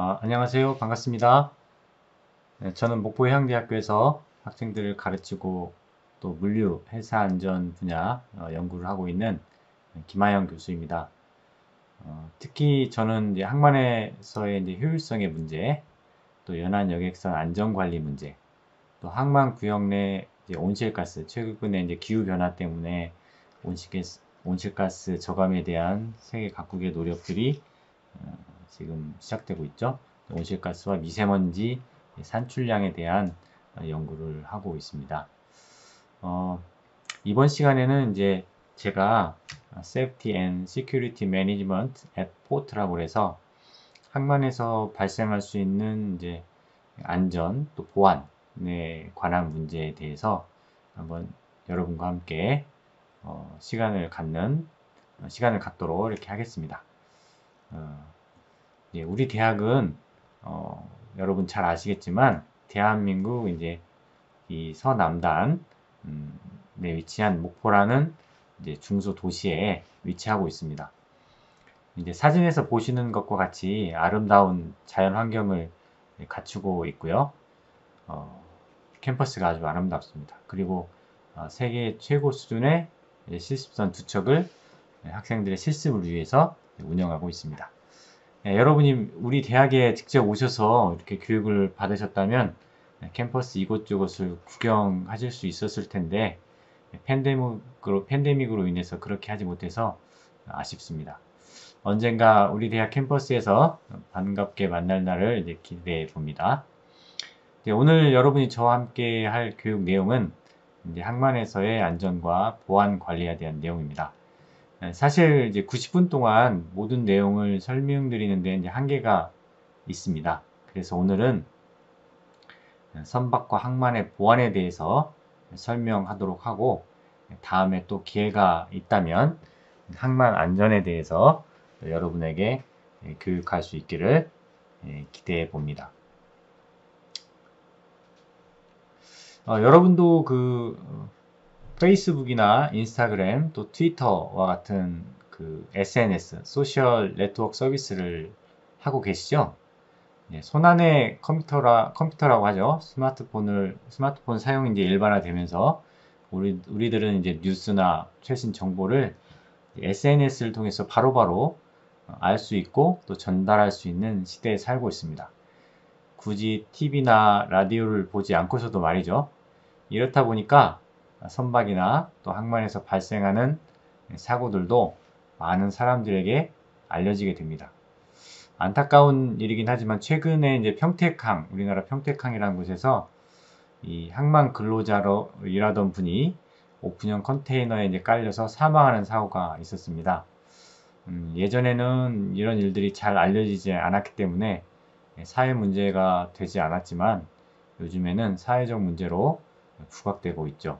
안녕하세요. 반갑습니다. 네, 저는 목포해양대학교에서 학생들을 가르치고 또 물류, 회사 안전 분야 연구를 하고 있는 김하영 교수입니다. 특히 저는 이제 항만에서의 이제 효율성의 문제, 또 연안 여객선 안전 관리 문제, 또 항만 구역 내 이제 온실가스, 최근에 이제 기후 변화 때문에 온실가스 저감에 대한 세계 각국의 노력들이 지금 시작되고 있죠. 온실가스와 미세먼지 산출량에 대한 연구를 하고 있습니다. 어, 이번 시간에는 이제 제가 Safety and Security Management at Port라고 해서 항만에서 발생할 수 있는 이제 안전 또 보안에 관한 문제에 대해서 한번 여러분과 함께 시간을 갖도록 이렇게 하겠습니다. 우리 대학은 여러분 잘 아시겠지만 대한민국 이제 이 서남단 에 위치한 목포라는 이제 중소 도시에 위치하고 있습니다. 이제 사진에서 보시는 것과 같이 아름다운 자연 환경을 갖추고 있고요. 캠퍼스가 아주 아름답습니다. 그리고 세계 최고 수준의 실습선 두 척을 학생들의 실습을 위해서 운영하고 있습니다. 여러분이 우리 대학에 직접 오셔서 이렇게 교육을 받으셨다면 캠퍼스 이곳저곳을 구경하실 수 있었을 텐데 팬데믹으로 인해서 그렇게 하지 못해서 아쉽습니다. 언젠가 우리 대학 캠퍼스에서 반갑게 만날 날을 이제 기대해 봅니다. 오늘 여러분이 저와 함께 할 교육 내용은 이제 항만에서의 안전과 보안 관리에 대한 내용입니다. 사실 이제 90분 동안 모든 내용을 설명드리는데 이제 한계가 있습니다. 그래서 오늘은 선박과 항만의 보안에 대해서 설명하도록 하고 다음에 또 기회가 있다면 항만 안전에 대해서 여러분에게 교육할 수 있기를 기대해 봅니다. 여러분도 그 페이스북이나 인스타그램 또 트위터와 같은 그 SNS, 소셜 네트워크 서비스를 하고 계시죠? 손안의 컴퓨터라고 하죠. 스마트폰 사용이 이제 일반화되면서 우리들은 이제 뉴스나 최신 정보를 SNS를 통해서 바로바로 알 수 있고 또 전달할 수 있는 시대에 살고 있습니다. 굳이 TV나 라디오를 보지 않고서도 말이죠. 이렇다 보니까 선박이나 또 항만에서 발생하는 사고들도 많은 사람들에게 알려지게 됩니다. 안타까운 일이긴 하지만 최근에 이제 우리나라 평택항이라는 곳에서 이 항만 근로자로 일하던 분이 오픈형 컨테이너에 이제 깔려서 사망하는 사고가 있었습니다. 예전에는 이런 일들이 잘 알려지지 않았기 때문에 사회 문제가 되지 않았지만 요즘에는 사회적 문제로 부각되고 있죠.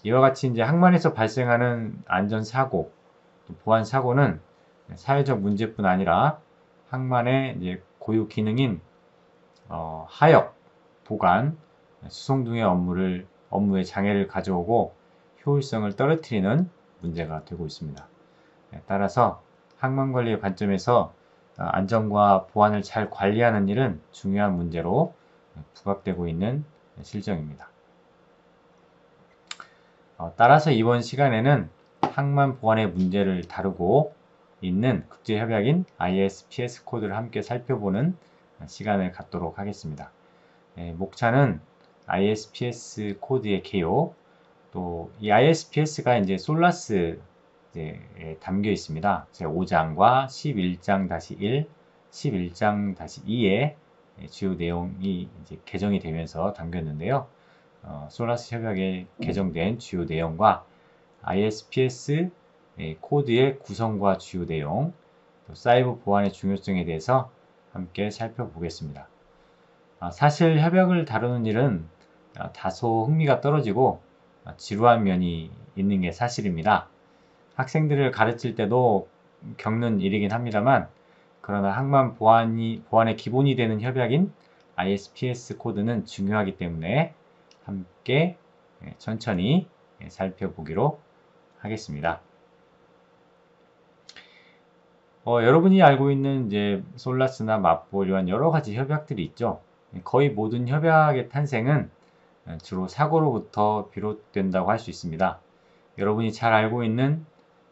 이와 같이 이제 항만에서 발생하는 안전사고, 보안 사고는 사회적 문제뿐 아니라 항만의 이제 고유 기능인 하역, 보관, 수송 등의 업무에 장애를 가져오고 효율성을 떨어뜨리는 문제가 되고 있습니다. 따라서 항만 관리의 관점에서 안전과 보안을 잘 관리하는 일은 중요한 문제로 부각되고 있는 실정입니다. 따라서 이번 시간에는 항만 보안의 문제를 다루고 있는 국제협약인 ISPS 코드를 함께 살펴보는 시간을 갖도록 하겠습니다. 목차는 ISPS 코드의 개요, 또 이 ISPS가 이제 솔라스에 담겨 있습니다. 제 5장과 11장-1, 11장-2의 주요 내용이 이제 개정이 되면서 담겼는데요. 솔라스 협약에 개정된 주요 내용과 ISPS 코드의 구성과 주요 내용, 또 사이버 보안의 중요성에 대해서 함께 살펴보겠습니다. 사실 협약을 다루는 일은 다소 흥미가 떨어지고 지루한 면이 있는 게 사실입니다. 학생들을 가르칠 때도 겪는 일이긴 합니다만, 그러나 항만 보안의 기본이 되는 협약인 ISPS 코드는 중요하기 때문에 함께 천천히 살펴보기로 하겠습니다. 여러분이 알고 있는 이제 솔라스나 마폴 이런 여러 가지 협약들이 있죠. 거의 모든 협약의 탄생은 주로 사고로부터 비롯된다고 할 수 있습니다. 여러분이 잘 알고 있는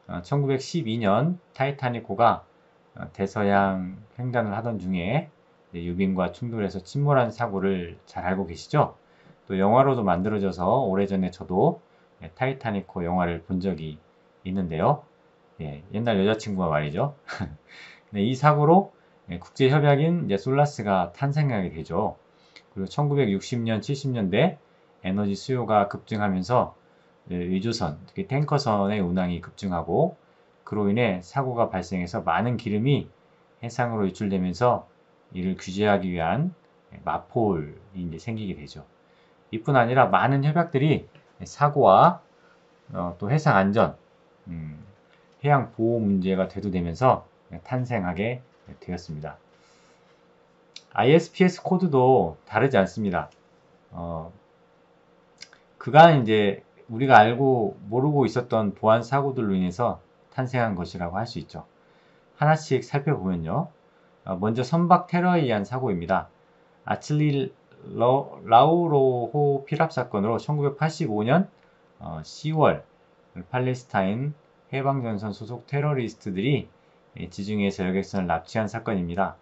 1912년 타이타닉호가 대서양 횡단을 하던 중에 유빈과 충돌해서 침몰한 사고를 잘 알고 계시죠? 또 영화로도 만들어져서 오래전에 저도 타이타닉호 영화를 본 적이 있는데요. 옛날 여자친구가 말이죠. 이 사고로 국제협약인 이제 솔라스가 탄생하게 되죠. 그리고 1960년, 70년대 에너지 수요가 급증하면서 의조선, 특히 탱커선의 운항이 급증하고 그로 인해 사고가 발생해서 많은 기름이 해상으로 유출되면서 이를 규제하기 위한 마폴이 이제 생기게 되죠. 이뿐 아니라 많은 협약들이 사고와 또 해상 안전, 해양 보호 문제가 대두되면서 탄생하게 되었습니다. ISPS 코드도 다르지 않습니다. 그간 이제 우리가 알고 모르고 있었던 보안 사고들로 인해서 탄생한 것이라고 할 수 있죠. 하나씩 살펴보면요. 먼저 선박 테러에 의한 사고입니다. 아칠리 라우로호 피랍 사건으로 1985년 10월 팔레스타인 해방전선 소속 테러리스트들이 지중해에서 여객선을 납치한 사건입니다.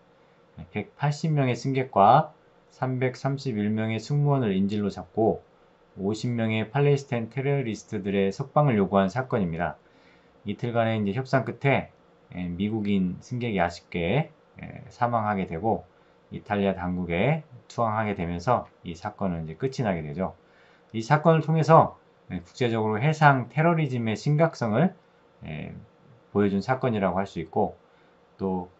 180명의 승객과 331명의 승무원을 인질로 잡고 50명의 팔레스타인 테러리스트들의 석방을 요구한 사건입니다. 이틀간의 이제 협상 끝에 미국인 승객이 아쉽게 사망하게 되고 이탈리아 당국에 투항하게 되면서 이 사건은 이제 끝이 나게 되죠. 이 사건을 통해서 국제적으로 해상 테러리즘의 심각성을 보여준 사건이라고 할 수 있고 또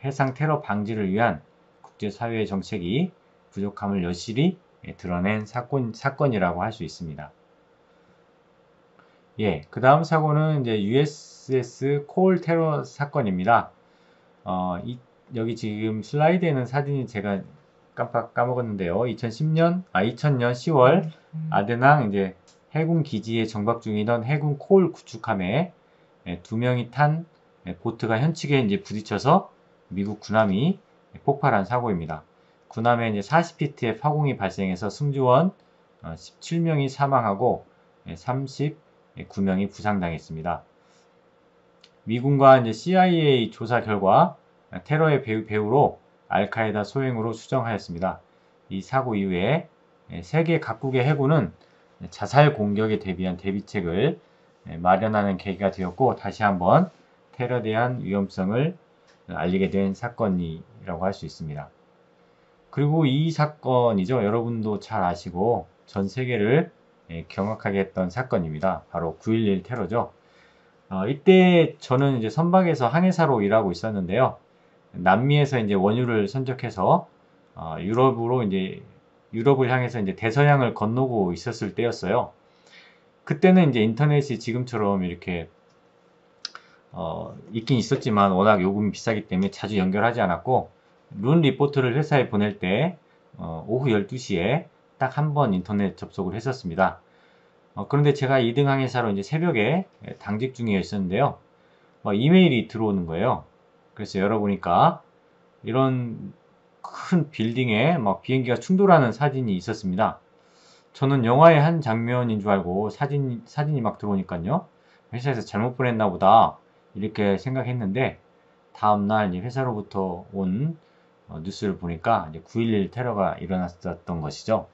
해상 테러 방지를 위한 국제사회의 정책이 부족함을 여실히 드러낸 사건이라고 할 수 있습니다. 그 다음 사고는 이제 USS 콜 테러 사건입니다. 여기 지금 슬라이드에 있는 사진이 제가 깜빡 까먹었는데요. 2000년 10월 아데낭 이제 해군 기지에 정박 중이던 해군 콜 구축함에 2명이 탄 보트가 현측에 이제 부딪혀서 미국 군함이 폭발한 사고입니다. 군함에 이제 40피트의 파공이 발생해서 승조원 17명이 사망하고 39명이 부상당했습니다. 미군과 이제 CIA 조사 결과 테러의 배후로 알카에다 소행으로 추정하였습니다. 이 사고 이후에 세계 각국의 해군은 자살 공격에 대비한 대비책을 마련하는 계기가 되었고 다시 한번 테러에 대한 위험성을 알리게 된 사건이라고 할 수 있습니다. 그리고 이 사건이죠. 여러분도 잘 아시고 전 세계를 경악하게 했던 사건입니다. 바로 9.11 테러죠. 이때 저는 이제 선박에서 항해사로 일하고 있었는데요. 남미에서 이제 원유를 선적해서 유럽을 향해서 이제 대서양을 건너고 있었을 때였어요. 그때는 이제 인터넷이 지금처럼 이렇게 있긴 있었지만 워낙 요금이 비싸기 때문에 자주 연결하지 않았고 룬 리포트를 회사에 보낼 때 오후 12시에 딱 한 번 인터넷 접속을 했었습니다. 그런데 제가 2등 항해사로 이제 새벽에 당직 중에 있었는데요. 이메일이 들어오는 거예요. 그래서 열어보니까 이런 큰 빌딩에 막 비행기가 충돌하는 사진이 있었습니다. 저는 영화의 한 장면인 줄 알고 사진이 막 들어오니까요. 회사에서 잘못 보냈나 보다 이렇게 생각했는데 다음날 회사로부터 온 뉴스를 보니까 이제 9.11 테러가 일어났었던 것이죠.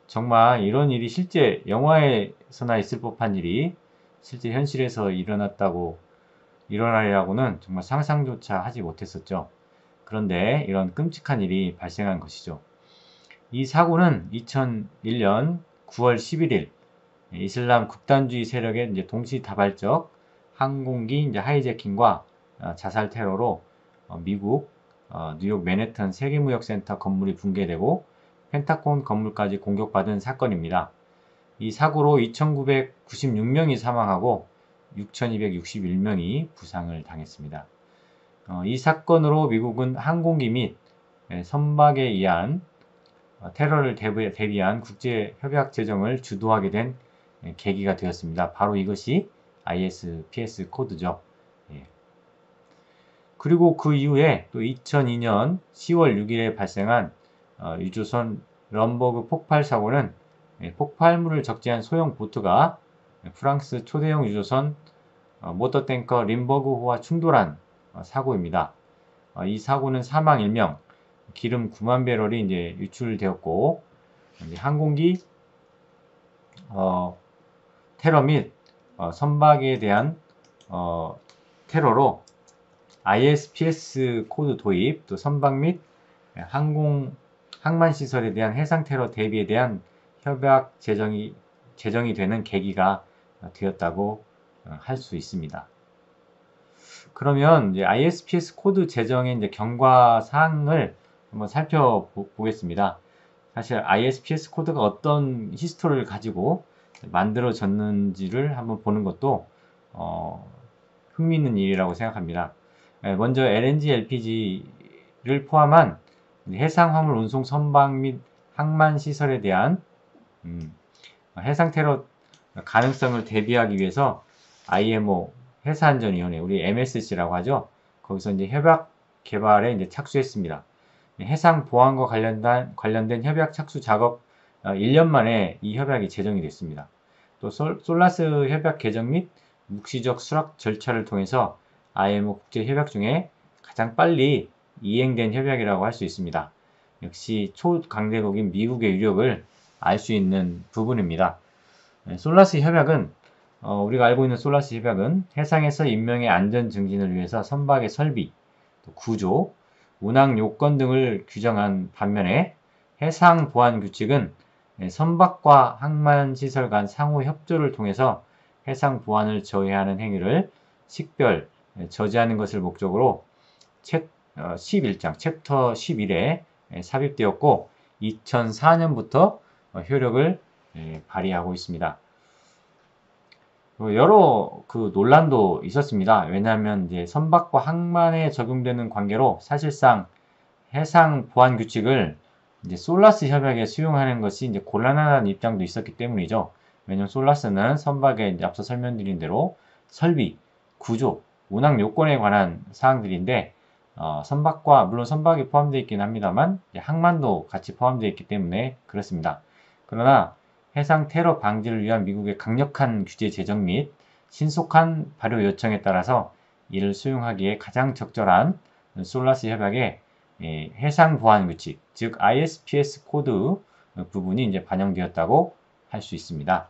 정말 이런 일이 실제 영화에서나 있을 법한 일이 실제 현실에서 일어나리라고는 정말 상상조차 하지 못했었죠. 그런데 이런 끔찍한 일이 발생한 것이죠. 이 사고는 2001년 9월 11일 이슬람 극단주의 세력의 이제 동시다발적 항공기 이제 하이제킹과 자살 테러로 미국 뉴욕 맨해튼 세계무역센터 건물이 붕괴되고 펜타곤 건물까지 공격받은 사건입니다. 이 사고로 2,996명이 사망하고 6,261명이 부상을 당했습니다. 이 사건으로 미국은 항공기 및 선박에 의한 테러를 대비한 국제협약 제정을 주도하게 된 계기가 되었습니다. 바로 이것이 ISPS 코드죠. 그리고 그 이후에 또 2002년 10월 6일에 발생한 유조선 럼버그 폭발 사고는 폭발물을 적재한 소형 보트가 프랑스 초대형 유조선 모터탱커 림버그호와 충돌한 사고입니다. 이 사고는 사망 1명, 기름 9만 배럴이 이제 유출되었고, 이제 항공기 테러 및 선박에 대한 테러로 ISPS 코드 도입, 또 선박 및 항만 시설에 대한 해상 테러 대비에 대한 협약 제정이 되는 계기가 되었다고 할 수 있습니다. 그러면 이제 ISPS 코드 제정의 이제 경과 사항을 한번 살펴보겠습니다. 사실 ISPS 코드가 어떤 히스토리를 가지고 만들어졌는지를 한번 보는 것도 흥미있는 일이라고 생각합니다. 먼저 LNG, LPG를 포함한 해상 화물 운송 선박 및 항만 시설에 대한 해상 테러 가능성을 대비하기 위해서 IMO 해사안전위원회, 우리 MSC라고 하죠. 거기서 이제 협약 개발에 이제 착수했습니다. 해상 보안과 관련된 협약 착수 작업 1년 만에 이 협약이 제정이 됐습니다. 또 솔라스 협약 개정 및 묵시적 수락 절차를 통해서 IMO 국제 협약 중에 가장 빨리 이행된 협약이라고 할 수 있습니다. 역시 초강대국인 미국의 위력을 알 수 있는 부분입니다. 솔라스 협약은 우리가 알고 있는 솔라스 협약은 해상에서 인명의 안전 증진을 위해서 선박의 설비, 또 구조, 운항 요건 등을 규정한 반면에 해상 보안 규칙은 선박과 항만 시설 간 상호 협조를 통해서 해상 보안을 저해하는 행위를 식별, 저지하는 것을 목적으로 11장, 챕터 11에 삽입되었고 2004년부터 효력을 발휘하고 있습니다. 여러 논란도 있었습니다. 왜냐하면 이제 선박과 항만에 적용되는 관계로 사실상 해상 보안 규칙을 이제 솔라스 협약에 수용하는 것이 이제 곤란하다는 입장도 있었기 때문이죠. 왜냐하면 솔라스는 선박에 이제 앞서 설명드린 대로 설비, 구조, 운항 요건에 관한 사항들인데 물론 선박이 포함되어 있긴 합니다만 항만도 같이 포함되어 있기 때문에 그렇습니다. 그러나 해상 테러 방지를 위한 미국의 강력한 규제 제정 및 신속한 발효 요청에 따라서 이를 수용하기에 가장 적절한 솔라스 협약의 해상 보안 규칙, 즉 ISPS 코드 부분이 이제 반영되었다고 할 수 있습니다.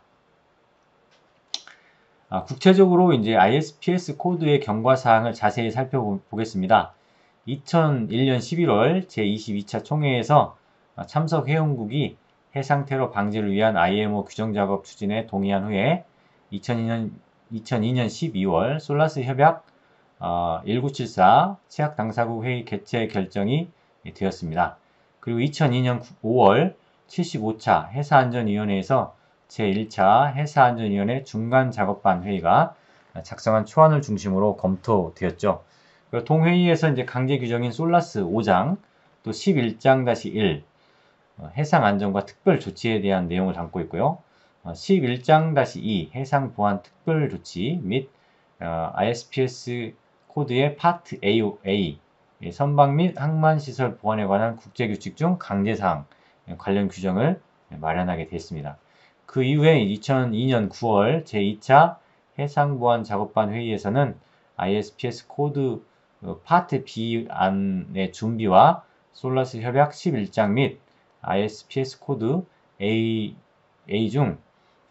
구체적으로 이제 ISPS 코드의 경과 사항을 자세히 살펴보겠습니다. 2001년 11월 제22차 총회에서 참석 회원국이 해상 테러 방지를 위한 IMO 규정 작업 추진에 동의한 후에 2002년 12월 솔라스 협약 1974 cheak 당사국 회의 개최 결정이 되었습니다. 그리고 2002년 5월 75차 해사안전위원회에서 제1차 해사안전위원회 중간 작업반 회의가 작성한 초안을 중심으로 검토되었죠. 동회의에서 이제 강제 규정인 솔라스 5장 또 11장-1 해상 안전과 특별 조치에 대한 내용을 담고 있고요. 11장-2 해상 보안 특별 조치 및 ISPS 코드의 파트 A 선박 및 항만 시설 보안에 관한 국제 규칙 중 강제사항 관련 규정을 마련하게 됐습니다. 그 이후에 2002년 9월 제2차 해상보안 작업반 회의에서는 ISPS 코드 파트 B 안의 준비와 솔라스 협약 11장 및 ISPS 코드 A 중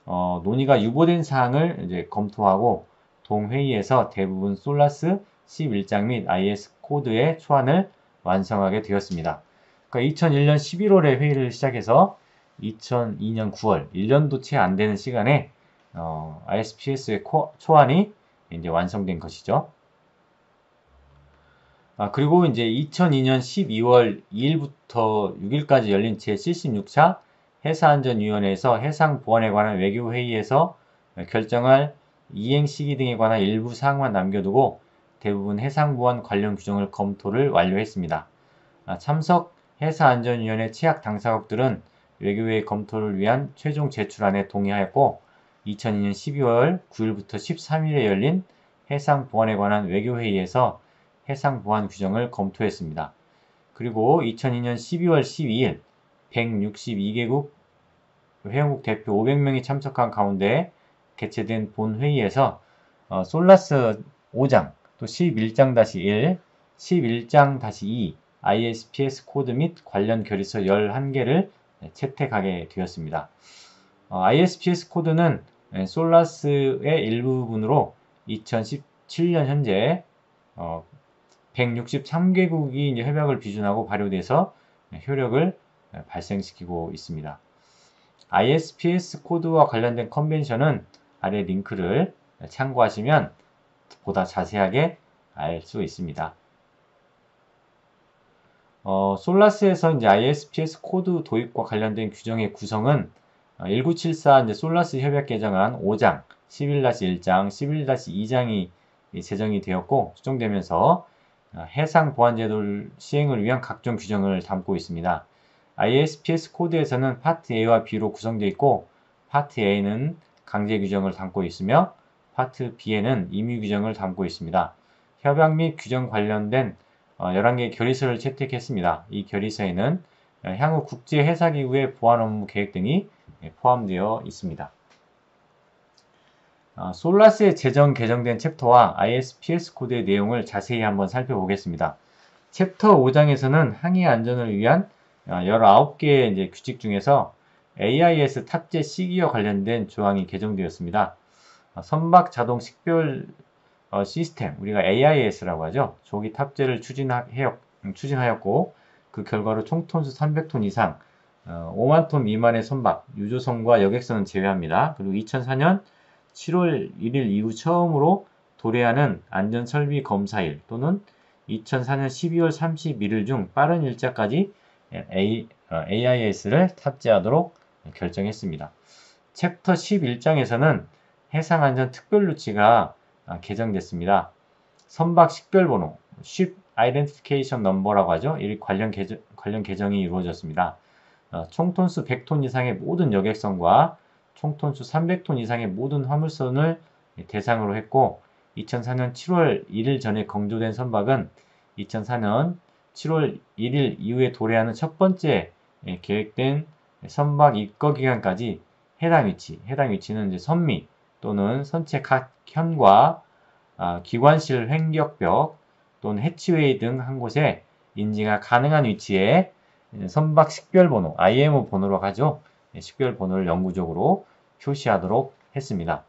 논의가 유보된 사항을 이제 검토하고 동회의에서 대부분 솔라스 11장 및 IS 코드의 초안을 완성하게 되었습니다. 그러니까 2001년 11월에 회의를 시작해서 2002년 9월, 1년도 채 안 되는 시간에 ISPS의 초안이 이제 완성된 것이죠. 그리고 이제 2002년 12월 2일부터 6일까지 열린 제76차 해사안전위원회에서 해상보안에 관한 외교회의에서 결정할 이행 시기 등에 관한 일부 사항만 남겨두고 대부분 해상보안 관련 규정을 검토를 완료했습니다. 참석 해사안전위원회 취약 당사국들은 외교회의 검토를 위한 최종 제출안에 동의하였고 2002년 12월 9일부터 13일에 열린 해상보안에 관한 외교회의에서 해상 보안 규정을 검토했습니다. 그리고 2002년 12월 12일 162개국 회원국 대표 500명이 참석한 가운데 개최된 본회의에서 솔라스 5장, 또 11장-1, 11장-2, ISPS 코드 및 관련 결의서 11개를 채택하게 되었습니다. ISPS 코드는 솔라스의 일부분으로 2017년 현재 163개국이 협약을 비준하고 발효돼서 효력을 발생시키고 있습니다. ISPS 코드와 관련된 컨벤션은 아래 링크를 참고하시면 보다 자세하게 알 수 있습니다. 솔라스에서 이제 ISPS 코드 도입과 관련된 규정의 구성은 1974 이제 솔라스 협약 개정안 5장, 11-1장, 11-2장이 제정이 되었고 수정되면서 해상 보안 제도 시행을 위한 각종 규정을 담고 있습니다. ISPS 코드에서는 파트 A와 B로 구성되어 있고 파트 A는 강제 규정을 담고 있으며 파트 B에는 임의 규정을 담고 있습니다. 협약 및 규정 관련된 11개의 결의서를 채택했습니다. 이 결의서에는 향후 국제해사기구의 보안 업무 계획 등이 포함되어 있습니다. 솔라스에 개정된 챕터와 ISPS 코드의 내용을 자세히 한번 살펴보겠습니다. 챕터 5장에서는 항해 안전을 위한 19개의 이제 규칙 중에서 AIS 탑재 시기와 관련된 조항이 개정되었습니다. 선박 자동 식별 시스템, 우리가 AIS라고 하죠. 조기 탑재를 추진하였고 그 결과로 총 톤수 300톤 이상 5만 톤 미만의 선박, 유조선과 여객선은 제외합니다. 그리고 2004년 7월 1일 이후 처음으로 도래하는 안전설비 검사일 또는 2004년 12월 31일 중 빠른 일자까지 AIS를 탑재하도록 결정했습니다. 챕터 11장에서는 해상안전 특별루치가 개정됐습니다. 선박 식별번호, Ship Identification Number라고 하죠. 이 관련 개정이 이루어졌습니다. 총톤수 100톤 이상의 모든 여객선과 총톤수 300톤 이상의 모든 화물선을 대상으로 했고 2004년 7월 1일 전에 건조된 선박은 2004년 7월 1일 이후에 도래하는 첫 번째 계획된 선박 입거 기간까지 해당 위치는 이제 선미 또는 선체 각현과 기관실 횡격벽 또는 해치웨이 등 한 곳에 인지가 가능한 위치에 선박 식별번호, IMO 번호로 하죠. 식별번호를 영구적으로 표시하도록 했습니다.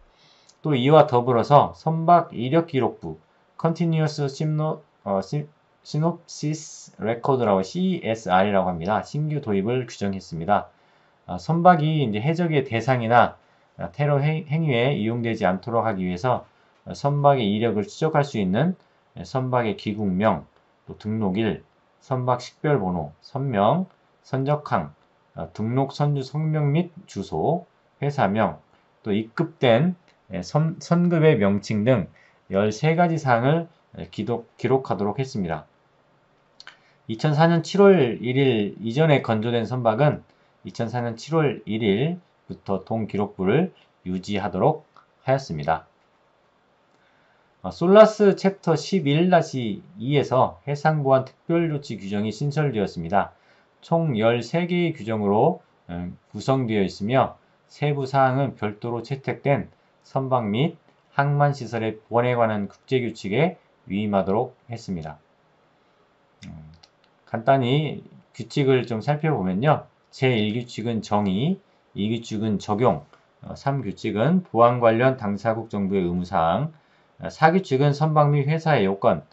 또 이와 더불어서 선박 이력 기록부, Continuous Synopsis Record라고 CSR이라고 합니다. 신규 도입을 규정했습니다. 선박이 이제 해적의 대상이나 테러 행위에 이용되지 않도록 하기 위해서 선박의 이력을 추적할 수 있는 선박의 기국명, 또 등록일, 선박 식별번호, 선명, 선적항, 등록 선주 성명 및 주소, 회사명, 또 입급된 선급의 명칭 등 13가지 사항을 기록하도록 했습니다. 2004년 7월 1일 이전에 건조된 선박은 2004년 7월 1일부터 동기록부를 유지하도록 하였습니다. 솔라스 챕터 11-2에서 해상보안 특별조치 규정이 신설되었습니다. 총 13개의 규정으로 구성되어 있으며 세부 사항은 별도로 채택된 선박 및 항만시설의 보안에 관한 국제규칙에 위임하도록 했습니다. 간단히 규칙을 좀 살펴보면요. 제1규칙은 정의, 2규칙은 적용, 3규칙은 보안 관련 당사국 정부의 의무사항, 4규칙은 선박 및 회사의 요건,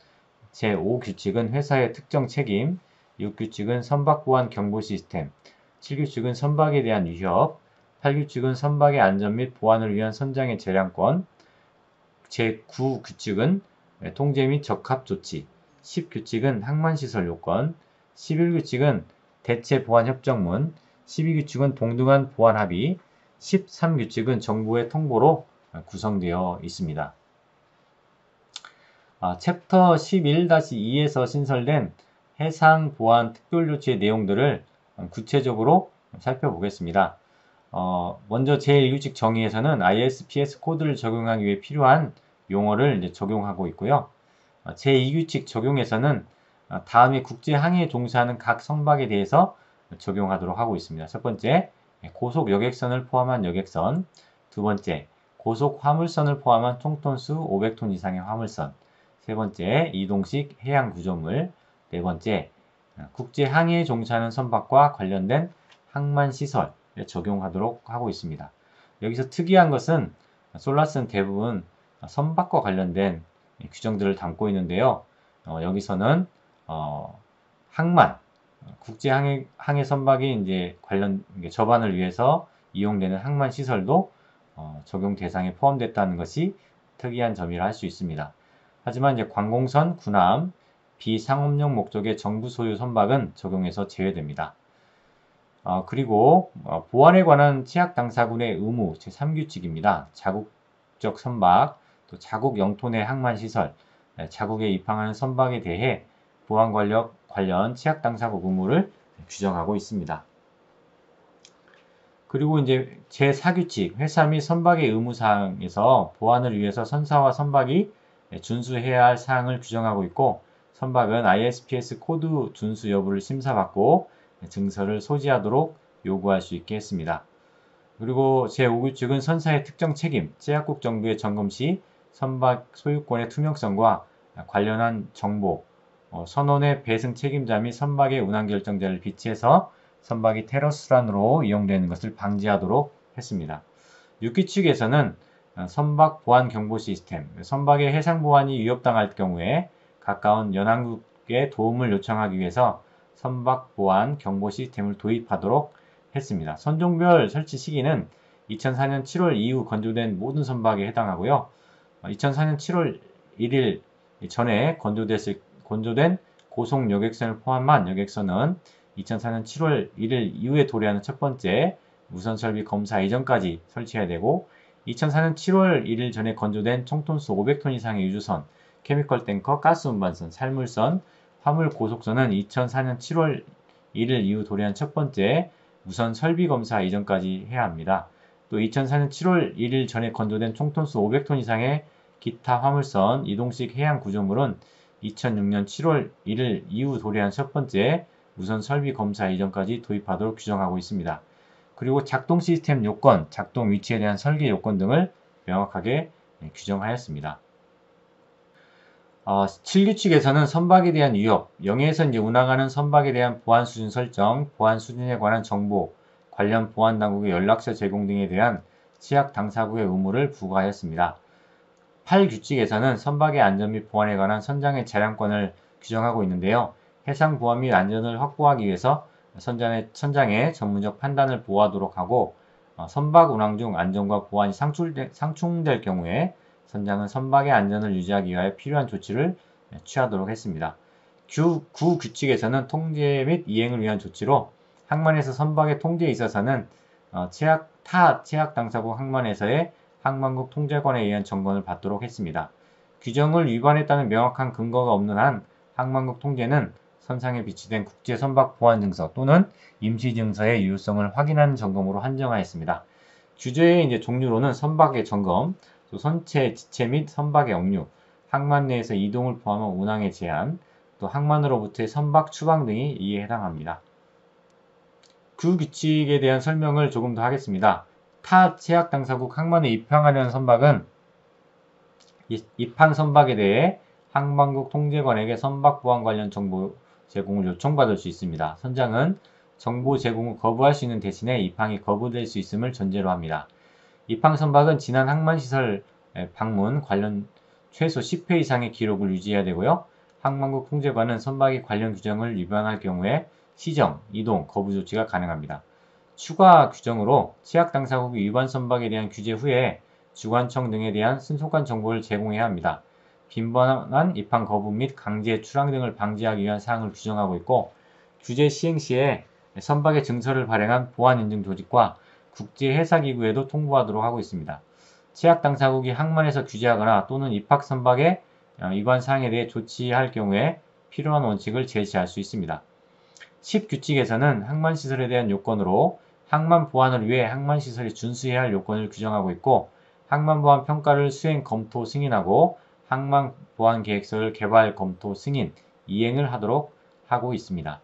제5규칙은 회사의 특정 책임, 6규칙은 선박 보안 경보 시스템, 7규칙은 선박에 대한 위협, 8규칙은 선박의 안전 및 보안을 위한 선장의 재량권, 제9규칙은 통제 및 적합 조치, 10규칙은 항만시설 요건, 11규칙은 대체 보안 협정문, 12규칙은 동등한 보안 합의, 13규칙은 정부의 통보로 구성되어 있습니다. 챕터 11-2에서 신설된 해상 보안 특별조치의 내용들을 구체적으로 살펴보겠습니다. 먼저 제1규칙 정의에서는 ISPS 코드를 적용하기 위해 필요한 용어를 이제 적용하고 있고요. 제2규칙 적용에서는 다음에 국제항해에 종사하는 각 선박에 대해서 적용하도록 하고 있습니다. 첫 번째, 고속 여객선을 포함한 여객선. 두 번째, 고속 화물선을 포함한 총톤수 500톤 이상의 화물선. 세 번째, 이동식 해양 구조물. 네 번째, 국제항해에 종사하는 선박과 관련된 항만시설에 적용하도록 하고 있습니다. 여기서 특이한 것은 솔라스는 대부분 선박과 관련된 규정들을 담고 있는데요. 여기서는 항만, 국제항해 선박이 이제 관련 접안을 위해서 이용되는 항만 시설도 적용 대상에 포함됐다는 것이 특이한 점이라 할 수 있습니다. 하지만 이제 관공선, 군함, 비상업용 목적의 정부 소유 선박은 적용에서 제외됩니다. 그리고 보안에 관한 치약 당사군의 의무 제3규칙입니다. 자국적 선박, 또 자국 영토 내 항만 시설, 자국에 입항하는 선박에 대해 보안 관련 치약 당사국 의무를 규정하고 있습니다. 그리고 이제 제4규칙 회사 및 선박의 의무사항에서 보안을 위해서 선사와 선박이 준수해야 할 사항을 규정하고 있고, 선박은 ISPS 코드 준수 여부를 심사받고 증서를 소지하도록 요구할 수 있게 했습니다. 그리고 제5규칙은 선사의 특정 책임, 제약국 정부의 점검 시 선박 소유권의 투명성과 관련한 정보, 선원의 배승 책임자 및 선박의 운항 결정자를 비치해서 선박이 테러 수단으로 이용되는 것을 방지하도록 했습니다. 6규칙에서는 선박 보안 경보 시스템, 선박의 해상 보안이 위협당할 경우에 가까운 연합국의 도움을 요청하기 위해서 선박 보안 경보 시스템을 도입하도록 했습니다. 선종별 설치 시기는 2004년 7월 이후 건조된 모든 선박에 해당하고요. 2004년 7월 1일 전에 건조된 고속 여객선을 포함한 여객선은 2004년 7월 1일 이후에 도래하는 첫 번째 우선 설비 검사 이전까지 설치해야 되고, 2004년 7월 1일 전에 건조된 총톤수 500톤 이상의 유조선, 케미컬 탱커, 가스 운반선, 살물선, 화물 고속선은 2004년 7월 1일 이후 도래한 첫 번째 우선 설비 검사 이전까지 해야 합니다. 또 2004년 7월 1일 전에 건조된 총톤수 500톤 이상의 기타 화물선, 이동식 해양 구조물은 2006년 7월 1일 이후 도래한 첫 번째 우선 설비 검사 이전까지 도입하도록 규정하고 있습니다. 그리고 작동 시스템 요건, 작동 위치에 대한 설계 요건 등을 명확하게 규정하였습니다. 7규칙에서는 선박에 대한 위협, 영해에서 이제 운항하는 선박에 대한 보안 수준 설정, 보안 수준에 관한 정보, 관련 보안 당국의 연락처 제공 등에 대한 치약 당사국의 의무를 부과하였습니다. 8규칙에서는 선박의 안전 및 보안에 관한 선장의 재량권을 규정하고 있는데요. 해상 보안 및 안전을 확보하기 위해서 선장의 전문적 판단을 보호하도록 하고, 선박 운항 중 안전과 보안이 상충될 경우에 선장은 선박의 안전을 유지하기 위하여 필요한 조치를 취하도록 했습니다. 9규칙에서는 통제 및 이행을 위한 조치로 항만에서 선박의 통제에 있어서는 타 치약 당사국 항만에서의 항만국 통제관에 의한 점검을 받도록 했습니다. 규정을 위반했다는 명확한 근거가 없는 한 항만국 통제는 선상에 비치된 국제선박 보안증서 또는 임시증서의 유효성을 확인하는 점검으로 한정하였습니다. 규제의 이제 종류로는 선박의 점검, 또 선체 지체 및 선박의 억류, 항만 내에서 이동을 포함한 운항의 제한, 또 항만으로부터의 선박 추방 등이 이에 해당합니다. 그 규칙에 대한 설명을 조금 더 하겠습니다. 타 제약 당사국 항만에 입항하려는 선박은 입항 선박에 대해 항만국 통제관에게 선박 보안 관련 정보 제공을 요청받을 수 있습니다. 선장은 정보 제공을 거부할 수 있는 대신에 입항이 거부될 수 있음을 전제로 합니다. 입항 선박은 지난 항만시설 방문 관련 최소 10회 이상의 기록을 유지해야 되고요. 항만국 통제관은 선박이 관련 규정을 위반할 경우에 시정, 이동, 거부 조치가 가능합니다. 추가 규정으로 치약 당사국이 위반 선박에 대한 규제 후에 주관청 등에 대한 신속한 정보를 제공해야 합니다. 빈번한 입항 거부 및 강제 출항 등을 방지하기 위한 사항을 규정하고 있고, 규제 시행 시에 선박의 증서를 발행한 보안인증 조직과 국제해사기구에도 통보하도록 하고 있습니다. 치약 당사국이 항만에서 규제하거나 또는 입항 선박의 위반 사항에 대해 조치할 경우에 필요한 원칙을 제시할 수 있습니다. 10규칙에서는 항만시설에 대한 요건으로 항만 보안을 위해 항만시설이 준수해야 할 요건을 규정하고 있고, 항만보안 평가를 수행, 검토, 승인하고 항만 보안 계획서를 개발, 검토, 승인, 이행을 하도록 하고 있습니다.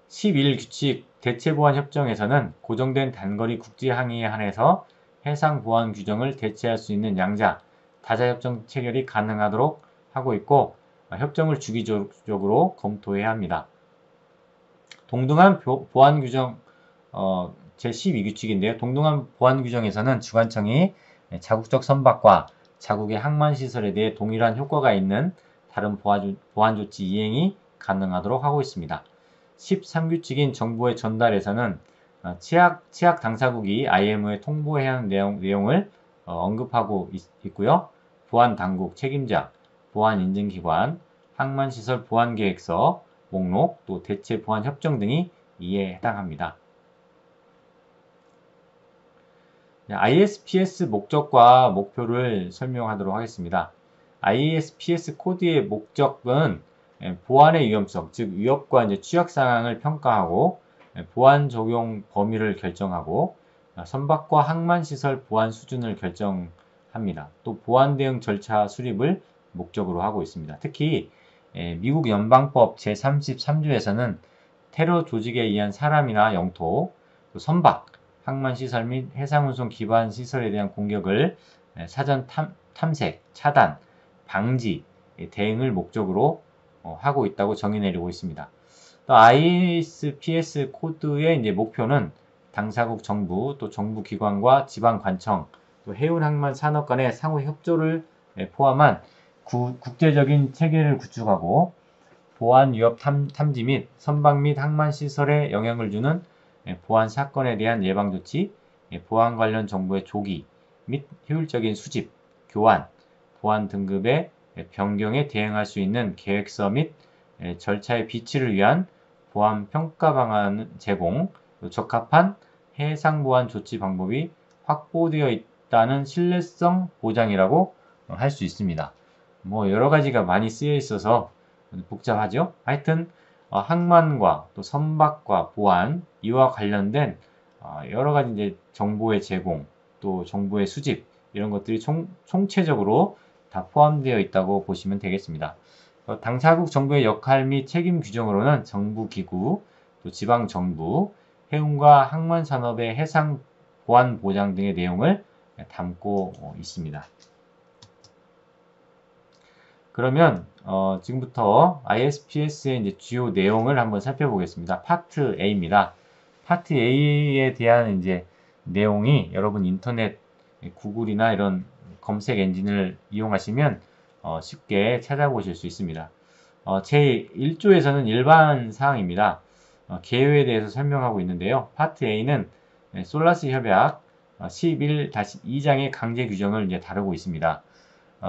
11규칙 대체보안협정에서는 고정된 단거리 국제항해에 한해서 해상보안 규정을 대체할 수 있는 양자, 다자협정 체결이 가능하도록 하고 있고 협정을 주기적으로 검토해야 합니다. 동등한 보안규정 제12규칙인데요. 동등한 보안규정에서는 주관청이 자국적 선박과 자국의 항만시설에 대해 동일한 효과가 있는 다른 보안조치 이행이 가능하도록 하고 있습니다. 13규칙인 정보의 전달에서는 취약 당사국이 IMO에 통보해야 하는 내용을 언급하고 있고요. 보안당국 책임자, 보안인증기관, 항만시설 보안계획서, 목록, 또 대체 보안협정 등이 이에 해당합니다. ISPS 목적과 목표를 설명하도록 하겠습니다. ISPS 코드의 목적은 보안의 위험성, 즉 위협과 취약 상황을 평가하고 보안 적용 범위를 결정하고 선박과 항만 시설 보안 수준을 결정합니다. 또 보안 대응 절차 수립을 목적으로 하고 있습니다. 특히 미국 연방법 제33조에서는 테러 조직에 의한 사람이나 영토, 또 선박, 항만 시설 및 해상운송 기반 시설에 대한 공격을 사전 탐색, 차단, 방지, 대응을 목적으로 하고 있다고 정의 내리고 있습니다. 또 ISPS 코드의 목표는 당사국 정부, 또 정부기관과 지방관청, 또 해운항만 산업 간의 상호 협조를 포함한 국제적인 체계를 구축하고 보안 위협 탐지 및 선박 및 항만 시설에 영향을 주는 보안 사건에 대한 예방 조치, 보안 관련 정보의 조기 및 효율적인 수집, 교환, 보안 등급의 변경에 대응할 수 있는 계획서 및 절차의 비치를 위한 보안 평가 방안 제공, 적합한 해상 보안 조치 방법이 확보되어 있다는 신뢰성 보장이라고 할 수 있습니다. 여러 가지가 많이 쓰여 있어서 복잡하죠. 하여튼 항만과 또 선박과 보안 이와 관련된 여러 가지 이제 정보의 제공, 또 정보의 수집 이런 것들이 총체적으로 다 포함되어 있다고 보시면 되겠습니다. 당사국 정부의 역할 및 책임 규정으로는 정부기구, 또 지방정부, 해운과 항만산업의 해상 보안 보장 등의 내용을 담고 있습니다. 그러면 지금부터 ISPS의 이제 주요 내용을 한번 살펴보겠습니다. 파트 A입니다. 파트 A에 대한 이제 내용이 여러분 인터넷 구글이나 이런 검색 엔진을 이용하시면 쉽게 찾아보실 수 있습니다. 제1조에서는 일반 사항입니다. 개요에 대해서 설명하고 있는데요. 파트 A는 솔라스 협약 11-2장의 강제 규정을 이제 다루고 있습니다.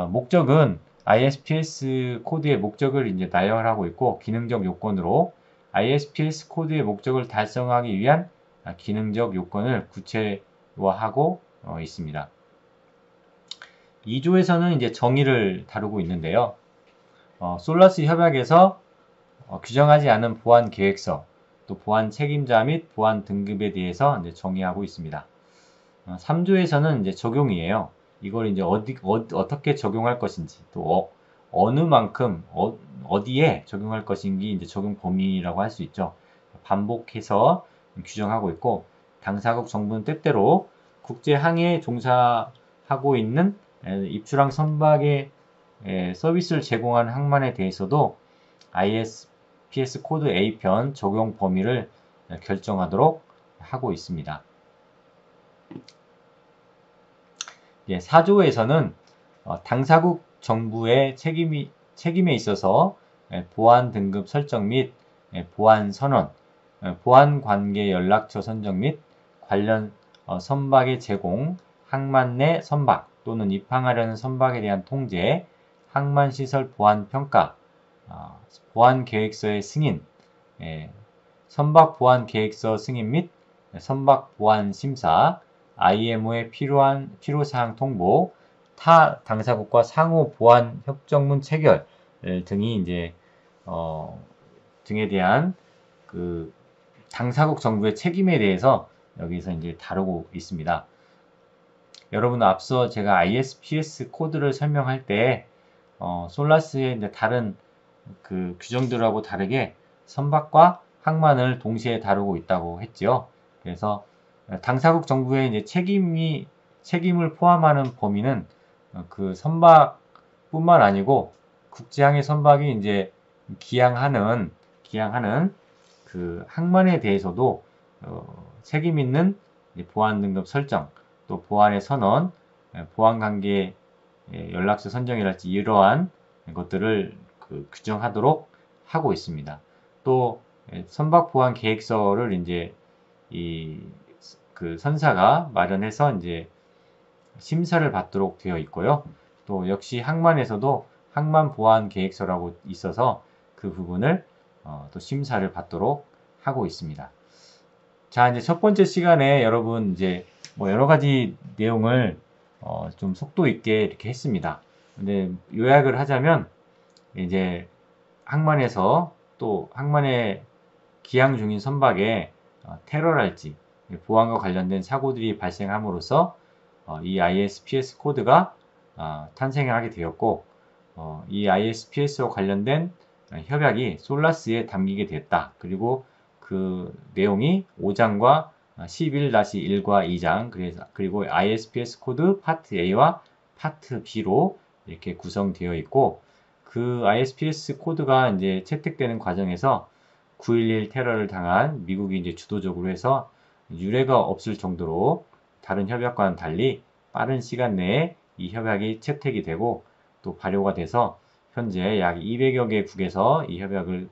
목적은 ISPS 코드의 목적을 이제 나열하고 있고 기능적 요건으로 ISPS 코드의 목적을 달성하기 위한 기능적 요건을 구체화하고 있습니다. 2조에서는 이제 정의를 다루고 있는데요. 솔라스 협약에서 규정하지 않은 보안 계획서, 또 보안 책임자 및 보안 등급에 대해서 이제 정의하고 있습니다. 3조에서는 이제 적용이에요. 이걸 이제 어떻게 적용할 것인지, 또 어느 만큼 어디에 적용할 것인지 이제 적용 범위라고 할 수 있죠. 반복해서 규정하고 있고 당사국 정부는 때때로 국제 항해에 종사하고 있는 입주랑 선박의 서비스를 제공하는 항만에 대해서도 ISPS 코드 A편 적용 범위를 결정하도록 하고 있습니다. 4조에서는 당사국 정부의 책임에 있어서 보안 등급 설정 및 보안 선언, 보안 관계 연락처 선정 및 관련 선박의 제공, 항만 내 선박 또는 입항하려는 선박에 대한 통제, 항만 시설 보안 평가, 보안 계획서의 승인, 선박 보안 계획서 승인 및 선박 보안 심사, IMO에 필요한 필요사항 통보, 타 당사국과 상호 보안 협정문 체결 등이 이제 등에 대한 그 당사국 정부의 책임에 대해서 여기서 이제 다루고 있습니다. 여러분 앞서 제가 ISPS 코드를 설명할 때 솔라스의 이제 다른 그 규정들하고 다르게 선박과 항만을 동시에 다루고 있다고 했지요. 그래서 당사국 정부의 이제 책임을 포함하는 범위는 그 선박뿐만 아니고 국제항해 선박이 이제 기항하는 그 항만에 대해서도 책임 있는 보안 등급 설정, 또 보안의 선언, 보안 관계 연락처 선정이랄지 이러한 것들을 규정하도록 하고 있습니다. 또 선박 보안 계획서를 이제 그 선사가 마련해서 이제 심사를 받도록 되어 있고요. 또 역시 항만에서도 항만 보안 계획서라고 있어서 그 부분을 또 심사를 받도록 하고 있습니다. 자, 이제 첫 번째 시간에 여러분 이제 뭐 여러 가지 내용을 좀 속도 있게 이렇게 했습니다. 근데 요약을 하자면 이제 항만에서 또 항만에 기항 중인 선박에 테러랄지 보안과 관련된 사고들이 발생함으로써 이 ISPS 코드가 탄생하게 되었고 이 ISPS와 관련된 협약이 솔라스에 담기게 됐다. 그리고 그 내용이 5장과 11-1과 2장 그리고 ISPS 코드 파트 A와 파트 B로 이렇게 구성되어 있고 그 ISPS 코드가 이제 채택되는 과정에서 9.11 테러를 당한 미국이 이제 주도적으로 해서 유례가 없을 정도로 다른 협약과는 달리 빠른 시간 내에 이 협약이 채택이 되고 또 발효가 돼서 현재 약 200여 개국에서 이 협약을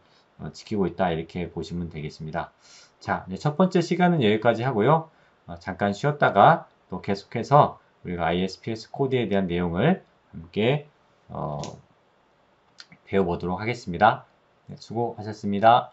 지키고 있다 이렇게 보시면 되겠습니다. 자, 첫 번째 시간은 여기까지 하고요. 잠깐 쉬었다가 또 계속해서 우리가 ISPS 코드에 대한 내용을 함께 배워보도록 하겠습니다. 네, 수고하셨습니다.